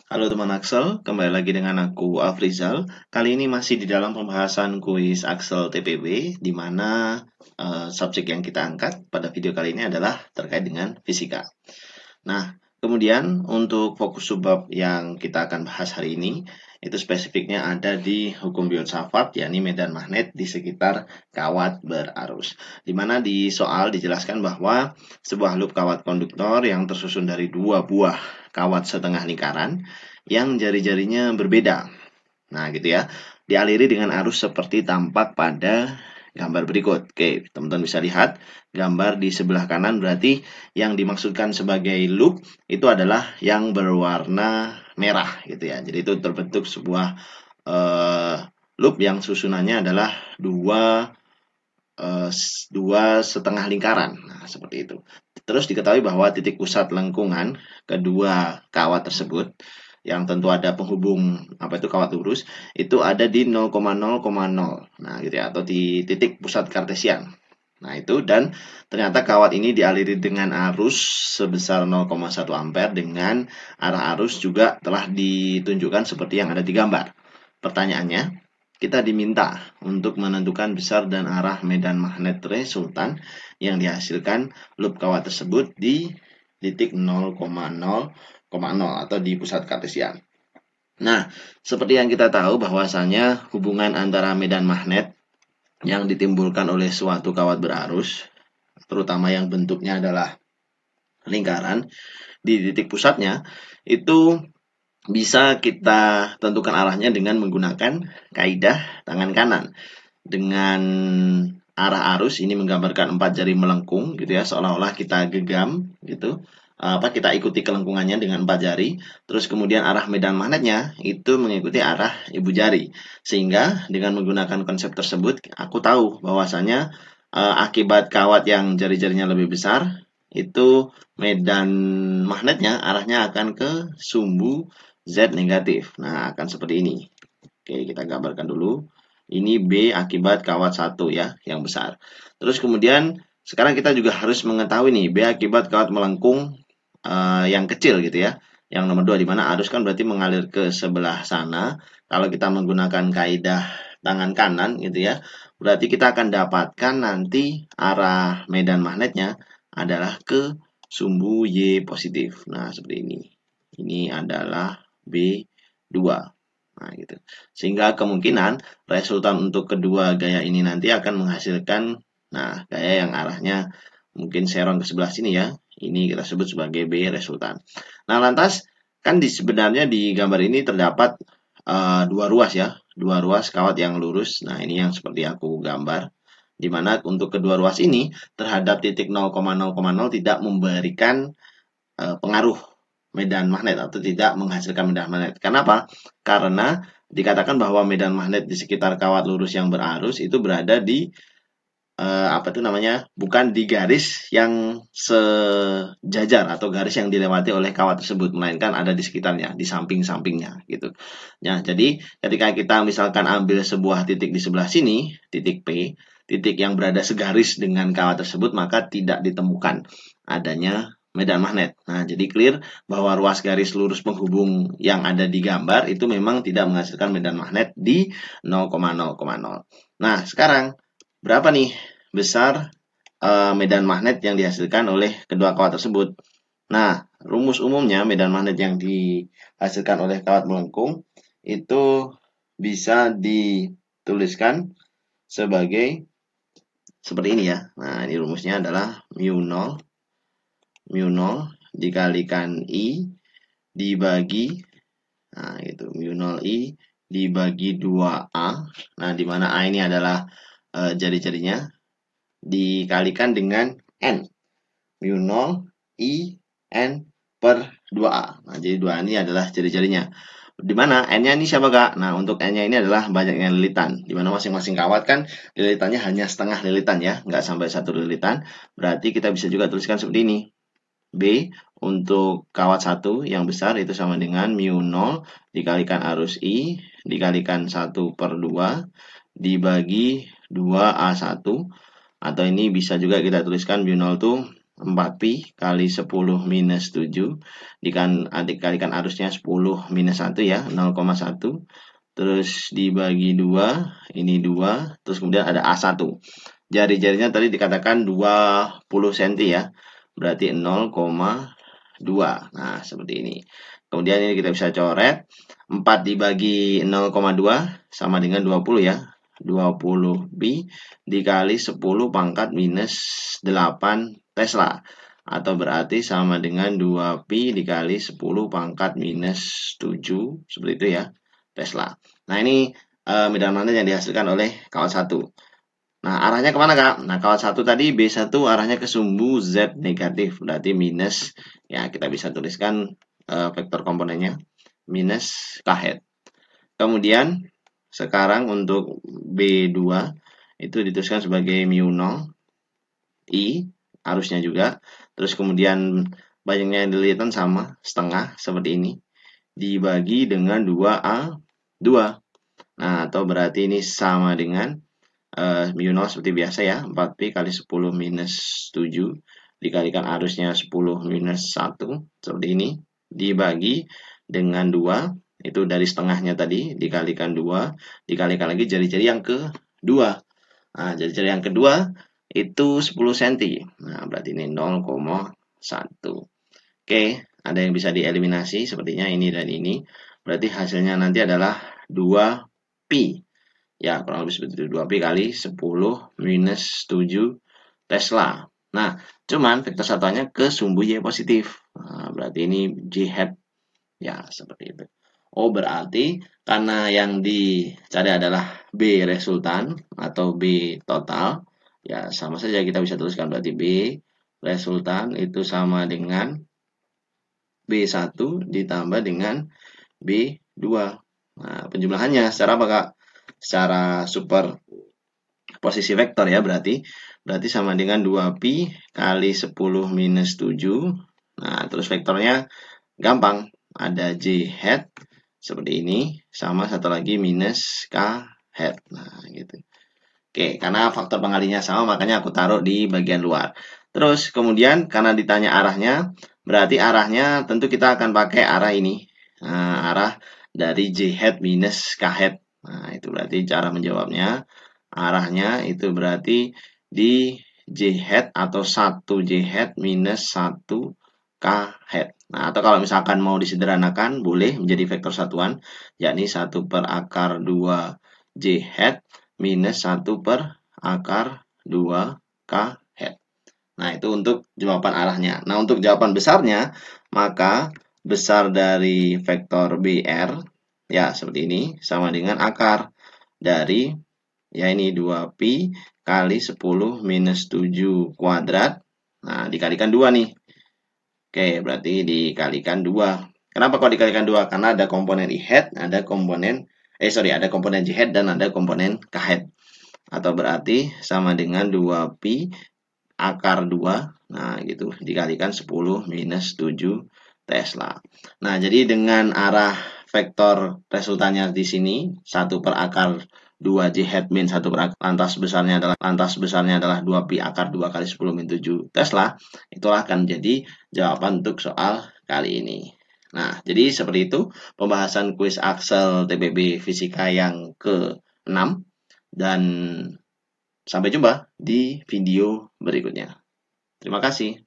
Halo teman Axel, kembali lagi dengan aku Afrizal. Kali ini masih di dalam pembahasan kuis Axel TPB, di mana subjek yang kita angkat pada video kali ini adalah terkait dengan fisika. Nah, kemudian untuk fokus subbab yang kita akan bahas hari ini, itu spesifiknya ada di hukum filsafat, yakni medan magnet di sekitar kawat berarus. Di mana di soal dijelaskan bahwa sebuah loop kawat konduktor yang tersusun dari dua buah kawat setengah lingkaran yang jari-jarinya berbeda. Nah, gitu ya. Dialiri dengan arus seperti tampak pada gambar berikut. Oke, teman-teman bisa lihat gambar di sebelah kanan, berarti yang dimaksudkan sebagai loop itu adalah yang berwarna merah gitu ya. Jadi itu terbentuk sebuah eh, loop yang susunannya adalah dua setengah lingkaran. Nah, seperti itu. Terus diketahui bahwa titik pusat lengkungan kedua kawat tersebut yang tentu ada penghubung kawat lurus itu ada di 0,0,0. Nah, gitu ya, atau di titik pusat kartesian. Nah, itu dan ternyata kawat ini dialiri dengan arus sebesar 0,1 ampere dengan arah arus juga telah ditunjukkan seperti yang ada di gambar. Pertanyaannya, kita diminta untuk menentukan besar dan arah medan magnet resultan yang dihasilkan loop kawat tersebut di titik 0,0,0 atau di pusat kartesian. Nah, seperti yang kita tahu bahwasanya hubungan antara medan magnet yang ditimbulkan oleh suatu kawat berarus, terutama yang bentuknya adalah lingkaran, di titik pusatnya itu bisa kita tentukan arahnya dengan menggunakan kaidah tangan kanan. Dengan arah arus ini menggambarkan 4 jari melengkung gitu ya, seolah-olah kita genggam gitu. Kita ikuti kelengkungannya dengan 4 jari. Terus kemudian arah medan magnetnya itu mengikuti arah ibu jari. Sehingga dengan menggunakan konsep tersebut aku tahu bahwasanya akibat kawat yang jari-jarinya lebih besar itu medan magnetnya arahnya akan ke sumbu Z negatif. Nah, akan seperti ini. Oke, kita gambarkan dulu. Ini B akibat kawat 1 ya, yang besar. Terus kemudian sekarang kita juga harus mengetahui nih B akibat kawat melengkung yang kecil gitu ya. Yang nomor 2 di mana arus kan berarti mengalir ke sebelah sana. Kalau kita menggunakan kaidah tangan kanan gitu ya, berarti kita akan dapatkan nanti arah medan magnetnya adalah ke sumbu Y positif. Nah, seperti ini. Ini adalah B2. Nah, gitu. Sehingga kemungkinan resultan untuk kedua gaya ini nanti akan menghasilkan gaya yang arahnya mungkin seron ke sebelah sini ya. Ini kita sebut sebagai B resultan. Nah, lantas kan sebenarnya di gambar ini terdapat dua ruas ya, dua ruas kawat yang lurus. Nah, ini yang seperti aku gambar. Di mana untuk kedua ruas ini terhadap titik 0,0,0 tidak memberikan pengaruh medan magnet atau tidak menghasilkan medan magnet. Kenapa? Karena dikatakan bahwa medan magnet di sekitar kawat lurus yang berarus itu berada di bukan di garis yang sejajar atau garis yang dilewati oleh kawat tersebut, melainkan ada di sekitarnya, di samping-sampingnya gitu. Nah, jadi ketika kita misalkan ambil sebuah titik di sebelah sini, titik P, titik yang berada segaris dengan kawat tersebut, maka tidak ditemukan adanya medan magnet. Nah, jadi clear bahwa ruas garis lurus penghubung yang ada di gambar itu memang tidak menghasilkan medan magnet di 0,0,0. Nah, sekarang berapa nih besar medan magnet yang dihasilkan oleh kedua kawat tersebut? Nah, rumus umumnya medan magnet yang dihasilkan oleh kawat melengkung itu bisa dituliskan sebagai seperti ini ya. Nah, ini rumusnya adalah mu 0 dikalikan I dibagi mu 0 I dibagi 2A. Nah, di mana A ini adalah jari-jarinya dikalikan dengan N. Mu 0 I N per 2A. Nah, jadi 2A ini adalah jari-jarinya. Di mana N-nya ini siapa, Kak? Nah, untuk N-nya ini adalah banyaknya lilitan. Di mana masing-masing kawat kan lilitannya hanya setengah lilitan ya, nggak sampai 1 lilitan. Berarti kita bisa juga tuliskan seperti ini. B untuk kawat 1 yang besar itu sama dengan mu 0 dikalikan arus I dikalikan 1 per 2 dibagi 2A1, atau ini bisa juga kita tuliskan mu 0 itu 4pi kali 10 minus 7 dikalikan arusnya 10 minus 1 ya, 0,1. Terus dibagi 2, ini 2, terus kemudian ada A1. Jari-jarinya tadi dikatakan 20 cm ya, berarti 0,2. Nah, seperti ini. Kemudian ini kita bisa coret, 4 dibagi 0,2 sama dengan 20 ya. 20pi dikali 10 pangkat minus 8 Tesla. Atau berarti sama dengan 2pi dikali 10 pangkat minus 7. Seperti itu ya, Tesla. Nah, ini medan magnet yang dihasilkan oleh kawat 1. Nah, arahnya kemana, Kak? Nah, kawat 1 tadi B1 arahnya ke sumbu Z negatif, berarti minus. Ya, kita bisa tuliskan vektor komponennya, minus Kh. Kemudian, sekarang untuk B2, itu dituliskan sebagai mu0, I, arusnya juga. Terus kemudian banyaknya yang dilihatkan sama, setengah, seperti ini. Dibagi dengan 2A2. Nah, atau berarti ini sama dengan mu0 seperti biasa ya, 4pi kali 10 minus 7 dikalikan arusnya 10 minus 1 seperti ini, dibagi dengan 2, itu dari setengahnya tadi dikalikan 2, dikalikan lagi jari-jari yang kedua. Nah, jari-jari yang kedua itu 10 cm. Nah, berarti ini 0,1. Oke, ada yang bisa dieliminasi sepertinya ini dan ini. Berarti hasilnya nanti adalah 2pi. Ya, kurang lebih seperti itu. 2pi kali 10 minus 7 Tesla. Nah, cuman vektor satuannya ke sumbu Y positif. Nah, berarti ini J hat. Ya, seperti itu. Oh, berarti karena yang dicari adalah B resultan atau B total. Ya, sama saja kita bisa tuliskan berarti B resultan itu sama dengan B1 ditambah dengan B2. Nah, penjumlahannya secara apa, Kak? Secara super posisi vektor ya, berarti sama dengan 2pi kali 10 minus 7. Nah, terus vektornya gampang, ada J hat seperti ini, sama satu lagi minus K hat. Nah, gitu. Oke, karena faktor pengalinya sama, makanya aku taruh di bagian luar. Terus kemudian karena ditanya arahnya, berarti arahnya tentu kita akan pakai arah ini. Nah, arah dari J hat minus K hat. Nah, itu berarti cara menjawabnya. Arahnya itu berarti di J hat atau 1 J hat minus 1 K hat. Nah, atau kalau misalkan mau disederhanakan, boleh menjadi vektor satuan, yakni 1 per akar 2 J hat minus 1 per akar 2 K hat. Nah, itu untuk jawaban arahnya. Nah, untuk jawaban besarnya, maka besar dari vektor BR, ya seperti ini, sama dengan akar dari, ya ini 2pi kali 10 minus 7 kuadrat. Nah, dikalikan 2 nih. Oke, berarti dikalikan 2. Kenapa kok dikalikan 2? Karena ada komponen I hat, ada komponen J hat dan ada komponen K hat. Atau berarti sama dengan 2pi akar 2. Nah, gitu. Dikalikan 10 minus 7 Tesla. Nah, jadi dengan arah vektor resultannya di sini 1 per akar 2 J hat min 1 per akar, lantas besarnya adalah 2pi akar 2 kali 10 min 7 Tesla. Itulah akan menjadi jawaban untuk soal kali ini. Nah, jadi seperti itu pembahasan kuis Axel TPB Fisika yang ke-6, dan sampai jumpa di video berikutnya. Terima kasih.